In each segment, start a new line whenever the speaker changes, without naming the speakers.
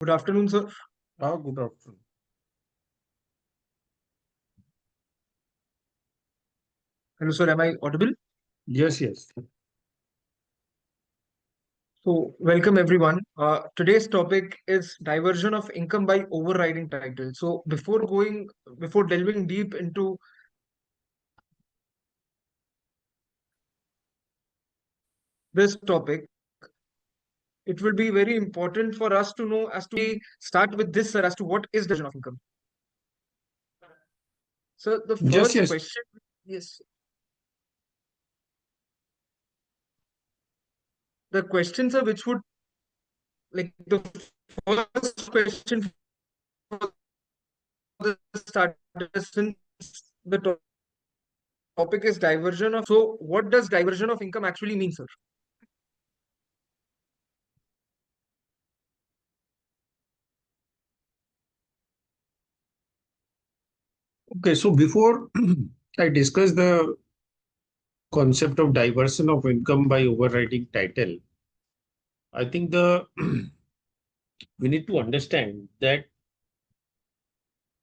Good afternoon, sir.
Good afternoon.
Hello, sir. Am I audible?
Yes, yes.
So, welcome everyone. Today's topic is diversion of income by overriding title. So, before delving deep into this topic, it will be very important for us to know as to start with this, sir, as to what is diversion of income. So, the
Yes,
first
yes.
question, yes, the questions are which would like the first question for the starter since the topic is diversion of. So, what does diversion of income actually mean, sir?
Okay, so before I discuss the concept of diversion of income by overriding title, I think the we need to understand that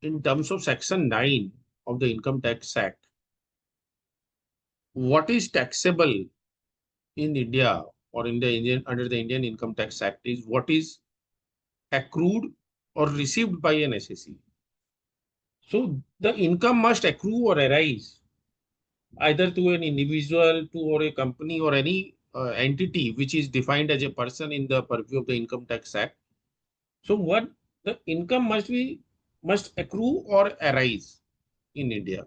in terms of Section 9 of the Income Tax Act, what is taxable in India or in the Indian under the Indian Income Tax Act is what is accrued or received by an SSE. So the income must accrue or arise either to an individual, to or a company or any entity which is defined as a person in the purview of the Income Tax Act. So what the income must accrue or arise in India.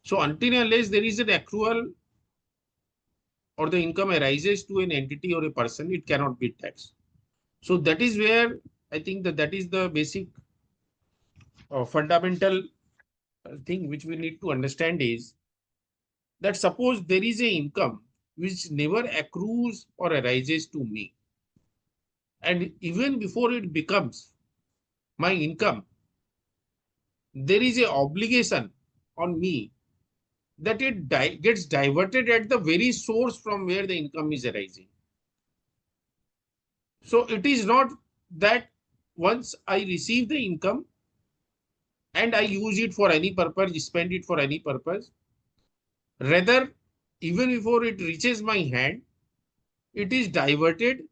So until and unless there is an accrual or the income arises to an entity or a person, it cannot be taxed. So that is where I think that is the basic fundamental thing which we need to understand is that suppose there is a income which never accrues or arises to me, and even before it becomes my income, there is a obligation on me that it gets diverted at the very source from where the income is arising. So it is not that once I receive the income and I use it for any purpose, spend it for any purpose, rather, even before it reaches my hand, it is diverted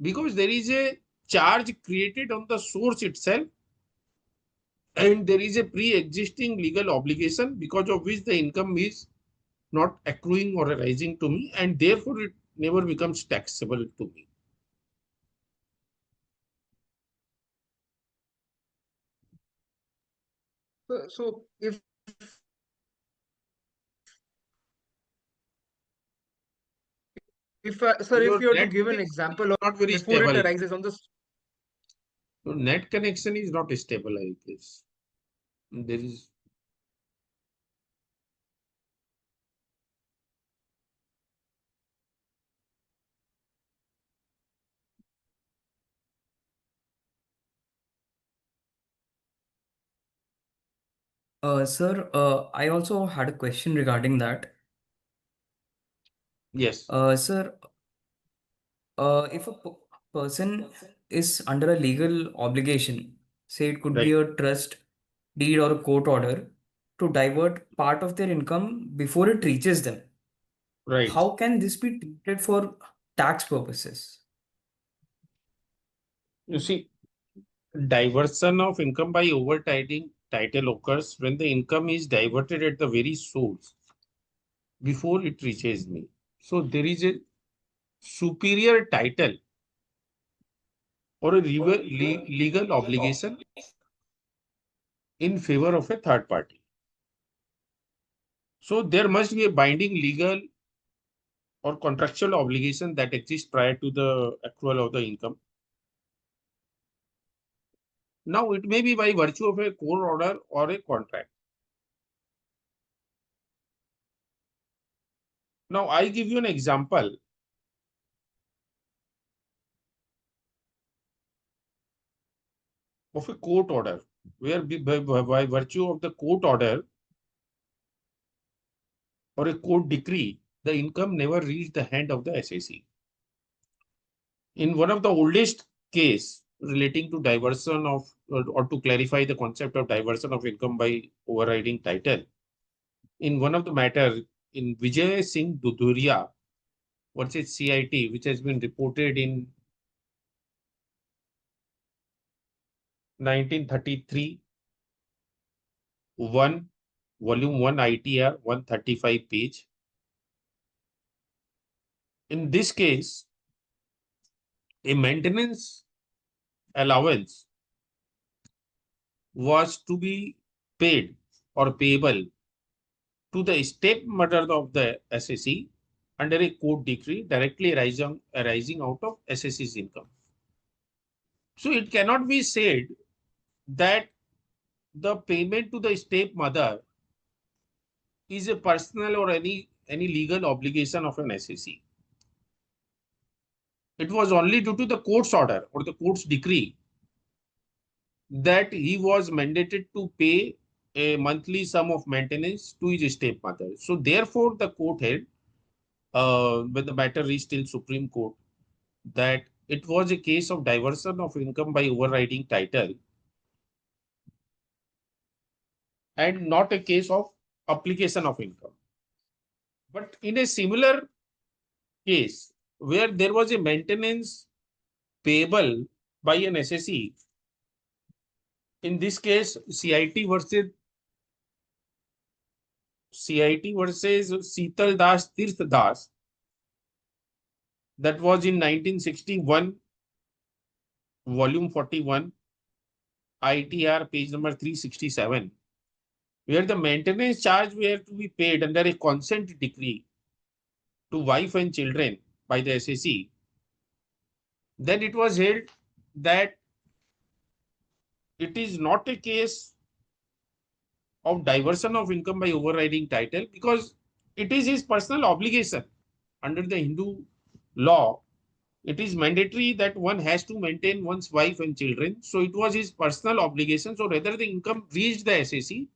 because there is a charge created on the source itself, and there is a pre-existing legal obligation because of which the income is not accruing or arising to me, and therefore it never becomes taxable to me.
So if sir, if
Your
you are to
net
give an
connection is
example of
not very
before it
stable.
arises on this,
Your net connection is not stable, I guess. There is.
Sir, I also had a question regarding that.
Yes.
Sir, if a person is under a legal obligation, say it could be
Right.
a trust deed or a court order, to divert part of their income before it reaches them,
Right.
how can this be treated for tax purposes?
You see, diversion of income by overriding title occurs when the income is diverted at the very source before it reaches me. So there is a superior title or a legal obligation in favor of a third party. So there must be a binding legal or contractual obligation that exists prior to the accrual of the income. Now it may be by virtue of a court order or a contract. Now I give you an example of a court order where by virtue of the court order or a court decree, the income never reached the hand of the SAC. In one of the oldest case, relating to diversion of, or to clarify the concept of diversion of income by overriding title. In one of the matter in Vijay Singh Duduria versus CIT, which has been reported in 1933, 1, volume 1 ITR, 135 page. In this case, a maintenance allowance was to be paid or payable to the stepmother of the SSE under a court decree directly arising out of SSE's income. So it cannot be said that the payment to the stepmother is a personal or any legal obligation of an SSE. It was only due to the court's order or the court's decree that he was mandated to pay a monthly sum of maintenance to his stepmother. So therefore, the court held, when the matter reached till Supreme Court, that it was a case of diversion of income by overriding title and not a case of application of income. But in a similar case where there was a maintenance payable by an SSE, in this case CIT versus Seetal Das Tirth Das, that was in 1961, volume 41, ITR, page number 367, where the maintenance charge were to be paid under a consent decree to wife and children by the SSE. Then it was held that it is not a case of diversion of income by overriding title because it is his personal obligation. Under the Hindu law, it is mandatory that one has to maintain one's wife and children. So it was his personal obligation. So rather the income reached the SSE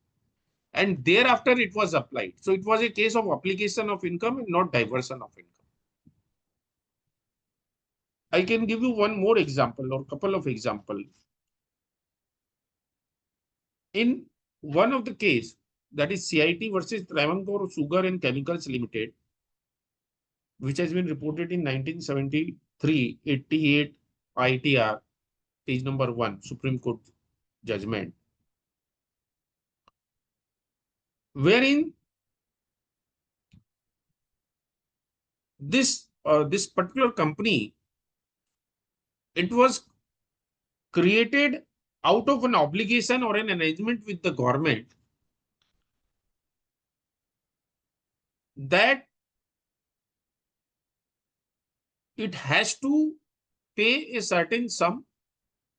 and thereafter it was applied. So it was a case of application of income and not diversion of income. I can give you one more example or couple of examples. In one of the case, that is CIT versus Travancore Sugar and Chemicals Limited, which has been reported in 1973, 88 ITR, page number 1, Supreme Court judgment, wherein this particular company, it was created out of an obligation or an arrangement with the government that it has to pay a certain sum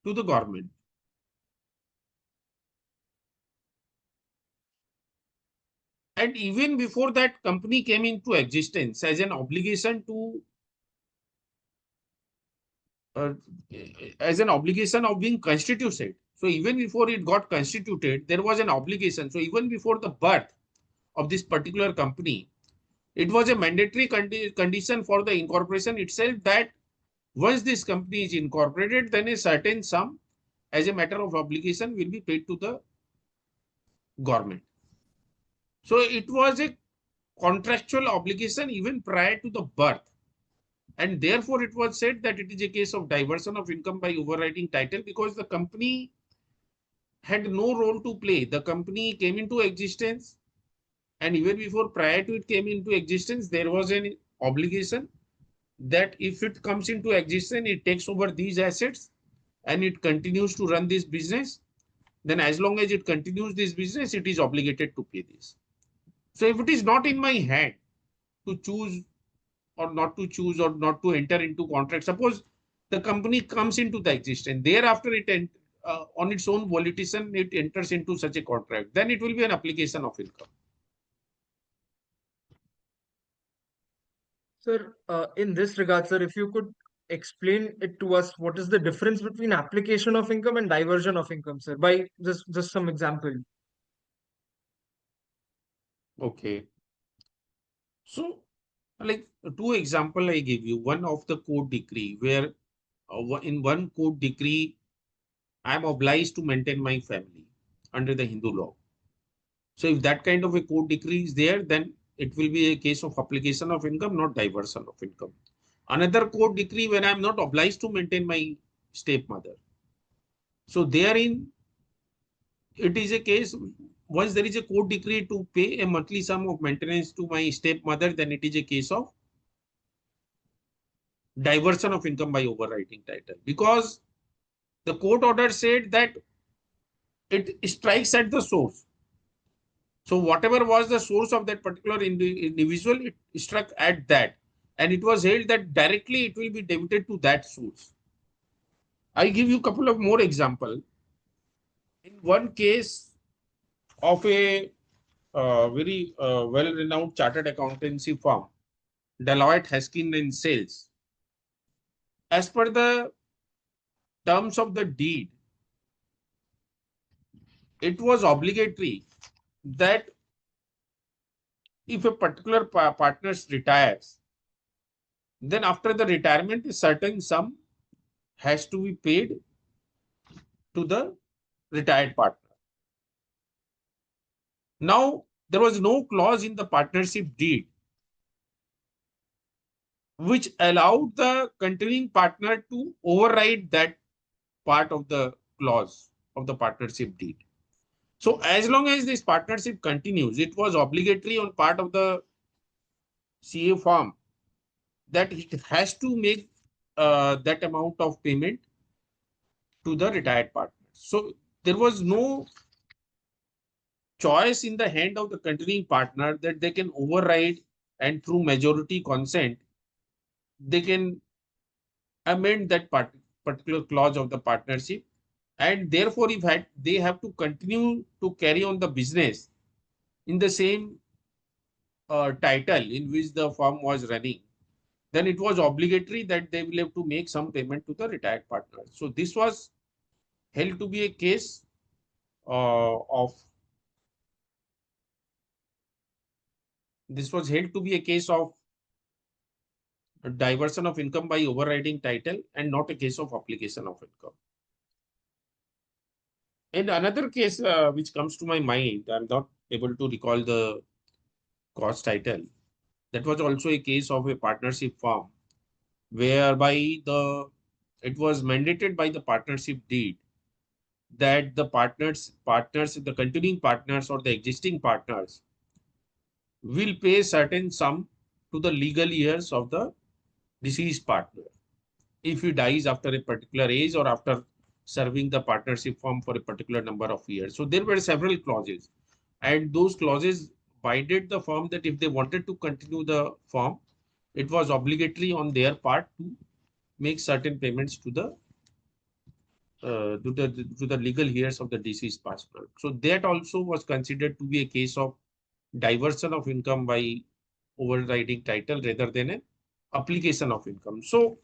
to the government. And even before that company came into existence as an obligation to uh, as an obligation of being constituted. So even before it got constituted, there was an obligation. So even before the birth of this particular company, it was a mandatory condition for the incorporation itself that once this company is incorporated, then a certain sum as a matter of obligation will be paid to the government. So it was a contractual obligation even prior to the birth. And therefore, it was said that it is a case of diversion of income by overriding title because the company had no role to play. The company came into existence, and even before prior to it came into existence, there was an obligation that if it comes into existence, it takes over these assets and it continues to run this business. Then as long as it continues this business, it is obligated to pay this. So if it is not in my hand to choose or not to choose or not to enter into contract, suppose the company comes into the existence, thereafter on its own volition, it enters into such a contract, then it will be an application of income.
Sir, in this regard, sir, if you could explain it to us, what is the difference between application of income and diversion of income, sir? By just some example.
Okay. So, like two example I give you, one of the court decree where in one court decree, I am obliged to maintain my family under the Hindu law. So if that kind of a court decree is there, then it will be a case of application of income, not diversion of income. Another court decree when I am not obliged to maintain my stepmother. So therein, it is a case, once there is a court decree to pay a monthly sum of maintenance to my stepmother, then it is a case of diversion of income by overriding title. Because the court order said that it strikes at the source. So whatever was the source of that particular individual, it struck at that. And it was held that directly it will be debited to that source. I give you a couple of more examples. In one case of a very well-renowned chartered accountancy firm, Deloitte Haskin and Sales, as per the terms of the deed, it was obligatory that if a particular partner retires, then after the retirement, a certain sum has to be paid to the retired partner. Now, there was no clause in the partnership deed which allowed the continuing partner to override that part of the clause of the partnership deed. So as long as this partnership continues, it was obligatory on part of the CA firm that it has to make that amount of payment to the retired partner. So there was no choice in the hand of the continuing partner that they can override, and through majority consent, they can amend that particular clause of the partnership. And therefore, if they have to continue to carry on the business in the same title in which the firm was running, then it was obligatory that they will have to make some payment to the retired partner. So this was held to be a case of this was held to be a case of diversion of income by overriding title and not a case of application of income. And another case which comes to my mind, I'm not able to recall the cause title. That was also a case of a partnership firm whereby it was mandated by the partnership deed that the the continuing partners or the existing partners will pay certain sum to the legal heirs of the deceased partner if he dies after a particular age or after serving the partnership firm for a particular number of years. So there were several clauses, and those clauses binded the firm that if they wanted to continue the firm, it was obligatory on their part to make certain payments to the legal heirs of the deceased partner. So that also was considered to be a case of diversion of income by overriding title rather than an application of income. So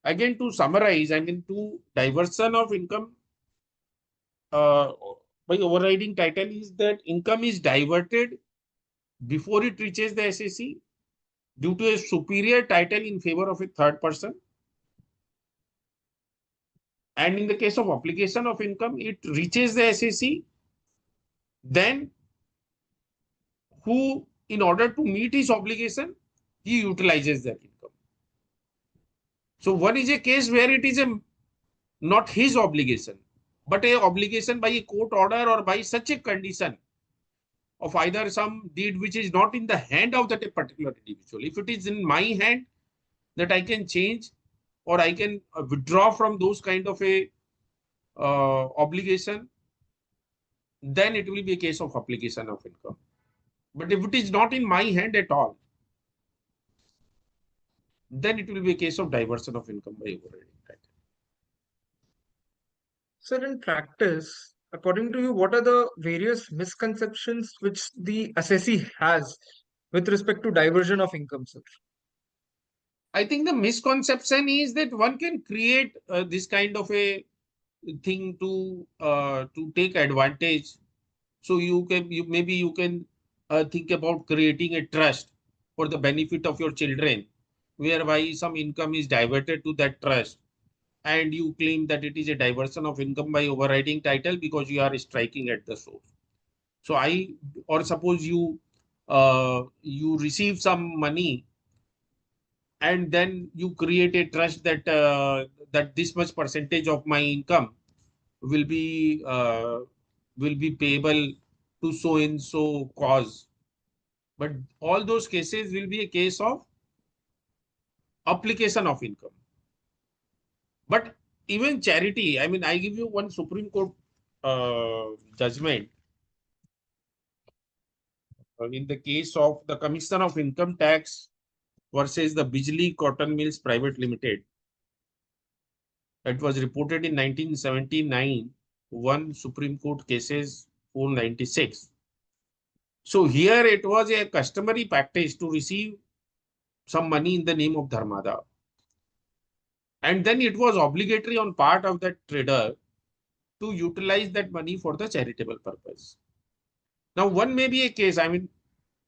again, to summarize, I mean, to diversion of income uh, by overriding title is that income is diverted before it reaches the SAC due to a superior title in favor of a third person. And in the case of application of income, it reaches the SAC, then who, in order to meet his obligation, he utilizes that income. So one is a case where it is not his obligation, but a obligation by a court order or by such a condition of either some deed which is not in the hand of that particular individual. If it is in my hand, that I can change or I can withdraw from those kind of a obligation, then it will be a case of application of income. But if it is not in my hand at all, then it will be a case of diversion of income by overriding title.
Sir, in practice, according to you, what are the various misconceptions which the assessee has with respect to diversion of income, sir?
I think the misconception is that one can create this kind of a thing to take advantage. So maybe you can think about creating a trust for the benefit of your children, whereby some income is diverted to that trust, and you claim that it is a diversion of income by overriding title because you are striking at the source. So or suppose you receive some money and then you create a trust that this much percentage of my income will be payable to so and so cause. But all those cases will be a case of application of income. But even charity, I mean, I give you one Supreme Court judgment in the case of the Commission of Income Tax versus the Bijli Cotton Mills Private Limited. It was reported in 1979, one Supreme Court cases 496. So here it was a customary practice to receive some money in the name of Dharmada. And then it was obligatory on part of that trader to utilize that money for the charitable purpose. Now, one may be a case, I mean,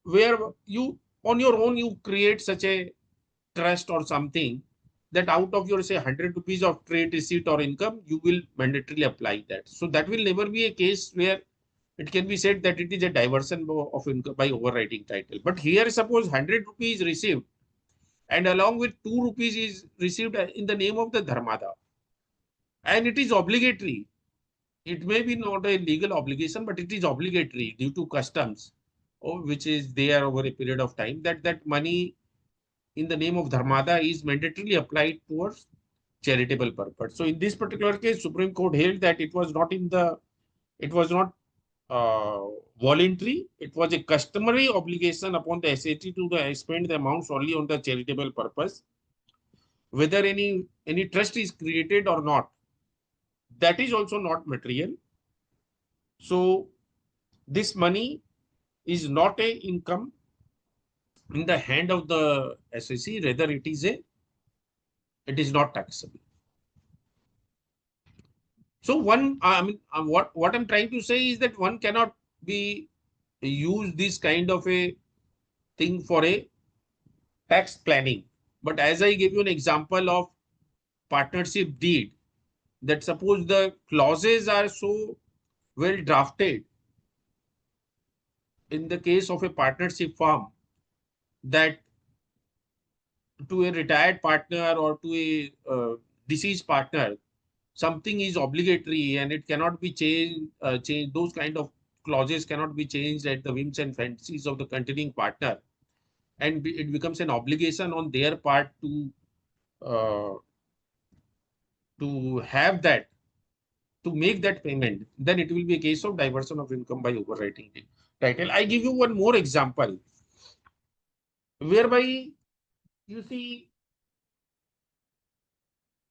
where you on your own you create such a trust or something that out of your say 100 rupees of trade receipt or income, you will mandatorily apply that. So that will never be a case where it can be said that it is a diversion of income by overriding title. But here, suppose 100 rupees received and along with 2 rupees is received in the name of the Dharmada, and it is obligatory. It may be not a legal obligation, but it is obligatory due to customs, which is there over a period of time, that money in the name of Dharmada is mandatorily applied towards charitable purpose. So in this particular case, Supreme Court held that it was not voluntary. It was a customary obligation upon the SAT to spend the amounts only on the charitable purpose, whether any trust is created or not. That is also not material. So this money is not a income in the hand of the SEC, rather it is not taxable. So I mean, what I'm trying to say is that one cannot be use this kind of a thing for a tax planning. But as I gave you an example of partnership deed, that suppose the clauses are so well drafted in the case of a partnership firm that to a retired partner or to a deceased partner, something is obligatory and it cannot be changed. Those kind of clauses cannot be changed at the whims and fancies of the continuing partner, and it becomes an obligation on their part uh, to have that, to make that payment. Then it will be a case of diversion of income by overwriting the title. I give you one more example whereby you see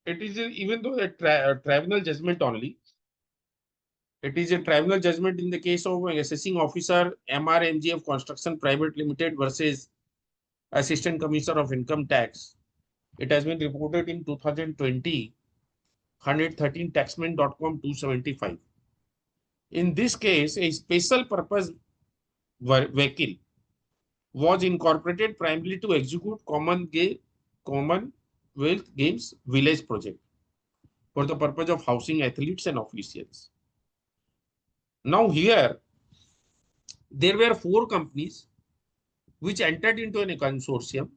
it is even though a tribunal judgment only. It is a tribunal judgment in the case of assessing officer MRMGF Construction Private Limited versus Assistant Commissioner of Income Tax. It has been reported in 2020, 113 taxman.com 275. In this case, a special purpose vehicle was incorporated primarily to execute Commonwealth Games Village project for the purpose of housing athletes and officials. Now here, there were 4 companies which entered into a consortium,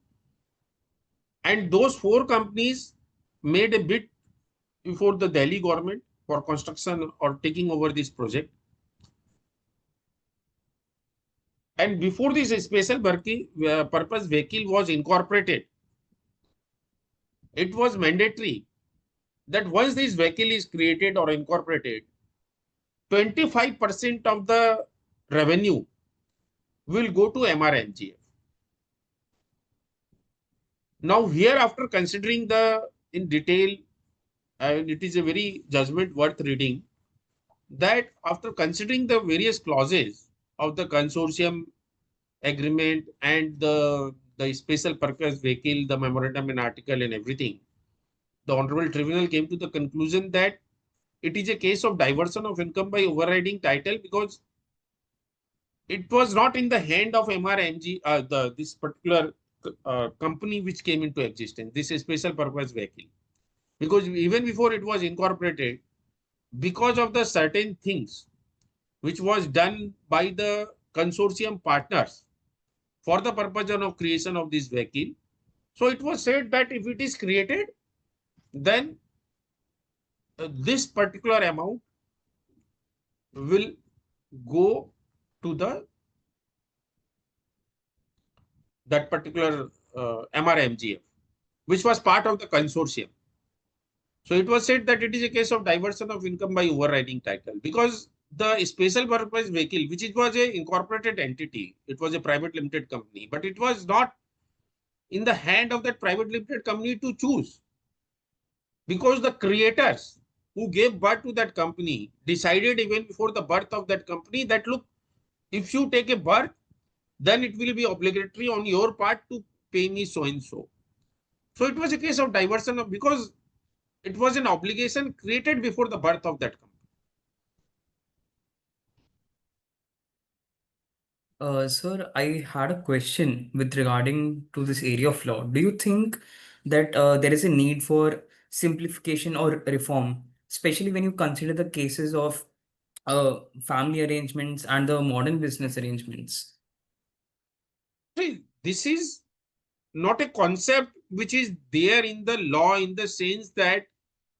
and those 4 companies made a bid before the Delhi government for construction or taking over this project. And before this special purpose vehicle was incorporated, it was mandatory that once this vehicle is created or incorporated, 25% of the revenue will go to MRNGF. Now here, after considering in detail, and it is a very judgment worth reading, that after considering the various clauses of the consortium agreement and the special purpose vehicle, the memorandum and article and everything, the Honorable Tribunal came to the conclusion that it is a case of diversion of income by overriding title because it was not in the hand of MRMG, this particular company which came into existence, this special purpose vehicle. because even before it was incorporated, because of the certain things which was done by the consortium partners for the purpose of creation of this vehicle. So it was said that if it is created, then this particular amount will go to the that particular MRMGF, which was part of the consortium. So it was said that it is a case of diversion of income by overriding title, because the special purpose vehicle, which it was a incorporated entity, it was a private limited company, but it was not in the hand of that private limited company to choose, because the creators who gave birth to that company decided even before the birth of that company that look, if you take a birth, then it will be obligatory on your part to pay me so and so. So it was a case of diversion of, because it was an obligation created before the birth of that company.
Sir, I had a question with regarding to this area of law. Do you think that there is a need for simplification or reform, especially when you consider the cases of family arrangements and the modern business arrangements?
See, this is not a concept which is there in the law, in the sense that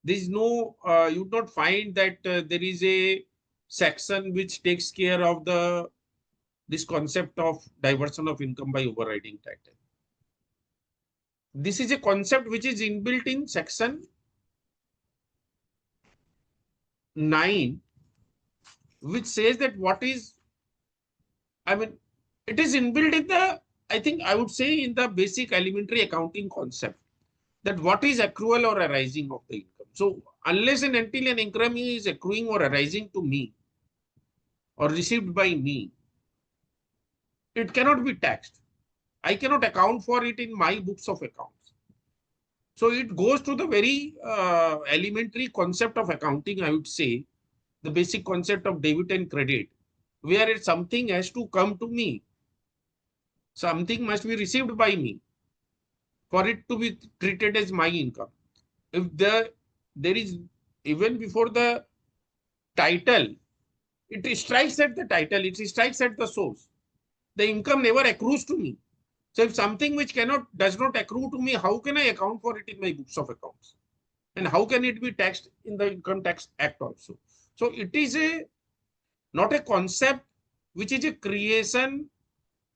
there is no, you would not find that there is a section which takes care of the this concept of diversion of income by overriding title. This is a concept which is inbuilt in section 9, which says that what is, I mean, it is inbuilt in the, I think I would say in the basic elementary accounting concept, that what is accrual or arising of the income. So unless and until an income is accruing or arising to me or received by me, it cannot be taxed. I cannot account for it in my books of accounts. So it goes to the very elementary concept of accounting, I would say, the basic concept of debit and credit, where it, something has to come to me, something must be received by me for it to be treated as my income. If there is, even before the title, it strikes at the title, it strikes at the source. The income never accrues to me. So if something which does not accrue to me, how can I account for it in my books of accounts? And how can it be taxed in the Income Tax Act also? So it is a not a concept which is a creation,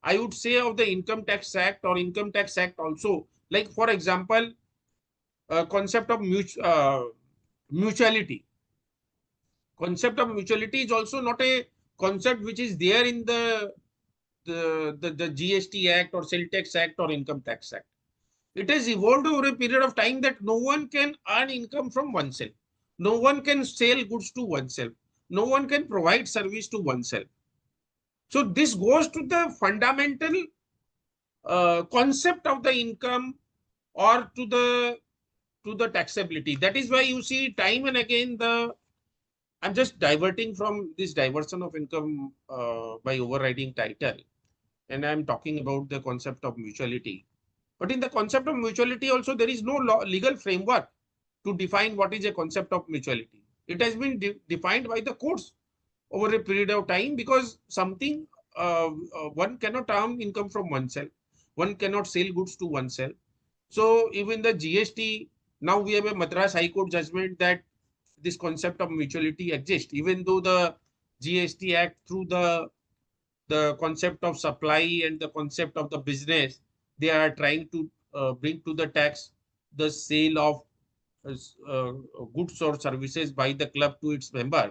I would say, of the Income Tax Act or Income Tax Act also. Like for example, concept of mutuality. Concept of mutuality is also not a concept which is there in the GST Act or Sale Tax Act or Income Tax Act. It has evolved over a period of time that no one can earn income from oneself. No one can sell goods to oneself. No one can provide service to oneself. So this goes to the fundamental concept of the income or to the taxability. That is why you see time and again the, I'm just diverting from this diversion of income by overriding title, and I'm talking about the concept of mutuality. But in the concept of mutuality also, there is no legal framework to define what is a concept of mutuality. It has been defined by the courts over a period of time, because something, one cannot earn income from oneself. One cannot sell goods to oneself. So even the GST, now we have a Madras High Court judgment that this concept of mutuality exists, even though the GST Act, through the concept of supply and the concept of the business, they are trying to bring to the tax the sale of uh, goods or services by the club to its member.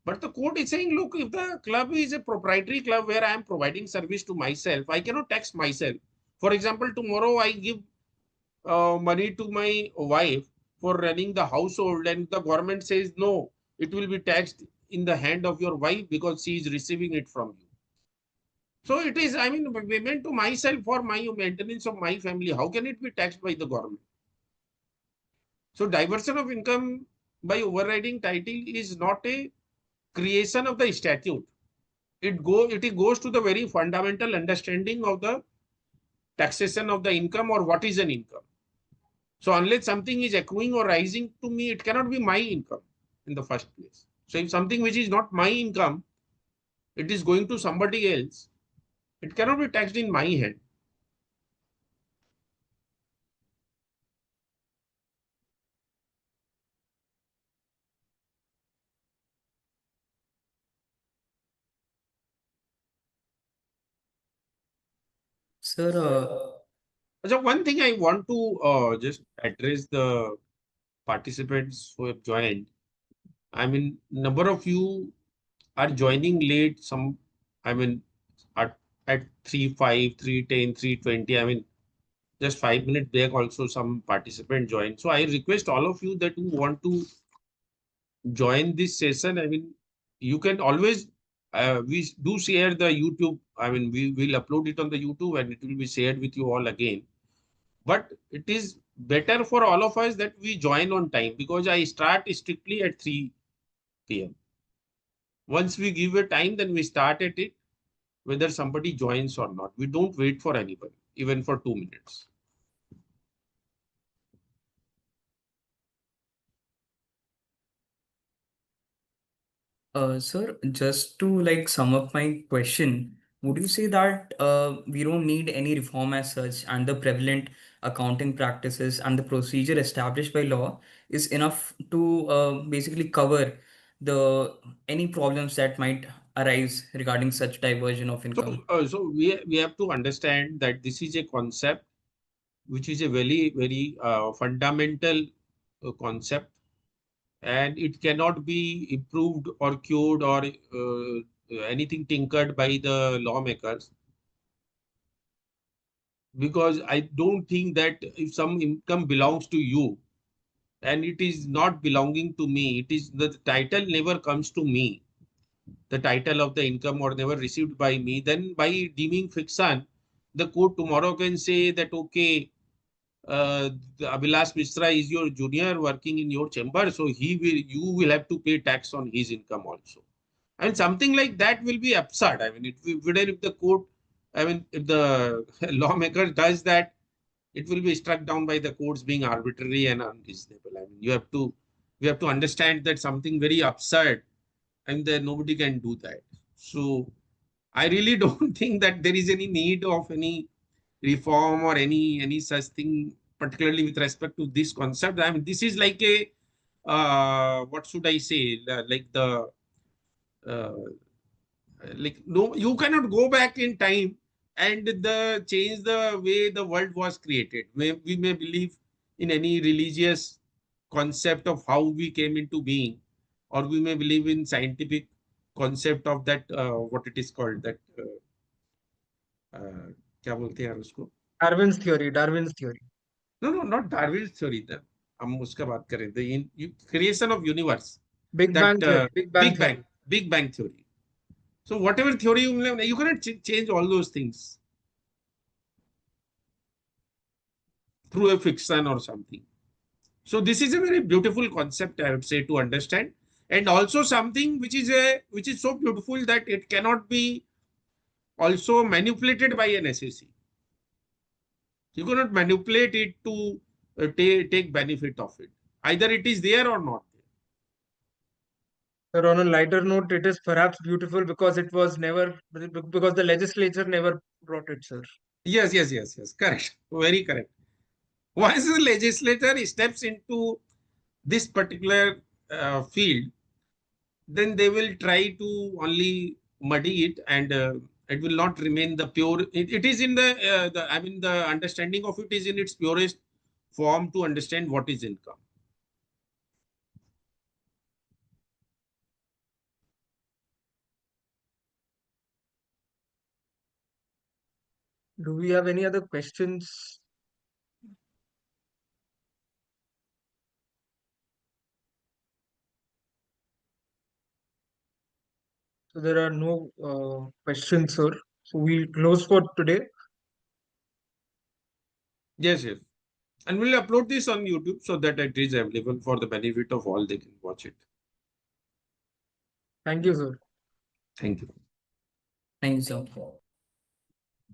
But the court is saying, look, if the club is a proprietary club where I am providing service to myself, I cannot tax myself. For example, tomorrow I give money to my wife for running the household, and the government says, no, it will be taxed in the hand of your wife because she is receiving it from you. So it is, I mean, payment to myself for my maintenance of my family. How can it be taxed by the government? So diversion of income by overriding title is not a creation of the statute. It goes to the very fundamental understanding of the taxation of the income, or what is an income. So unless something is accruing or rising to me, it cannot be my income in the first place. So if something which is not my income, it is going to somebody else, it cannot be taxed in my hand.
Sir,
So one thing I want to just address the participants who have joined. I mean, number of you are joining late. Some, I mean, at 3:05, 3:10, 3:20. I mean, just 5 minutes back also some participant joined. So I request all of you that who want to join this session. I mean, you can always, we do share the YouTube. I mean, we will upload it on the YouTube and it will be shared with you all again. But it is better for all of us that we join on time because I start strictly at 3 p.m. Once we give a time, then we start at it, whether somebody joins or not. We don't wait for anybody, even for 2 minutes.
Sir, just to like sum up my question, would you say that we don't need any reform as such, and the prevalent accounting practices and the procedure established by law is enough to basically cover the any problems that might arise regarding such diversion of income?
So we have to understand that this is a concept which is a very fundamental concept, and it cannot be improved or cured or anything tinkered by the lawmakers, because I don't think that if some income belongs to you and it is not belonging to me, it is the title never comes to me, the title of the income or never received by me, then by deeming fiction, the court tomorrow can say that, okay, the Abhilash Mishra is your junior working in your chamber, so you will have to pay tax on his income also. And something like that will be absurd. I mean, if the court, I mean, if the lawmaker does that, it will be struck down by the courts being arbitrary and unreasonable. I mean, we have to understand that something very absurd, and then nobody can do that. So I really don't think that there is any need of any reform or any such thing, particularly with respect to this concept. I mean, this is like a what should I say? Like the uh, like no, you cannot go back in time and the change the way the world was created. We may believe in any religious concept of how we came into being, or we may believe in scientific concept of that what it is called that क्या बोलते हैं यार उसको.
Darwin's theory.
No, no, not Darwin's theory. हम उसका बात करें. The creation of universe.
Big
That
Bang theory. Big Bang theory.
Big Bang theory. So whatever theory you cannot change all those things through a fiction or something. So this is a very beautiful concept, I would say, to understand, and also something which is so beautiful that it cannot be also manipulated by an SAC. You cannot manipulate it to take benefit of it. Either it is there or not.
Sir, on a lighter note, it is perhaps beautiful because it was never, because the legislature never brought it, sir.
Yes, yes, yes, yes. Correct. Very correct. Once the legislator steps into this particular field, then they will try to only muddy it, and it will not remain the pure. It is in the, I mean, the understanding of it is in its purest form to understand what is income.
Do we have any other questions? So there are no questions, sir. So we'll close for today.
Yes, yes. And we'll upload this on YouTube so that it is available for the benefit of all. They can watch it.
Thank you, sir.
Thank you.
Thank you, sir.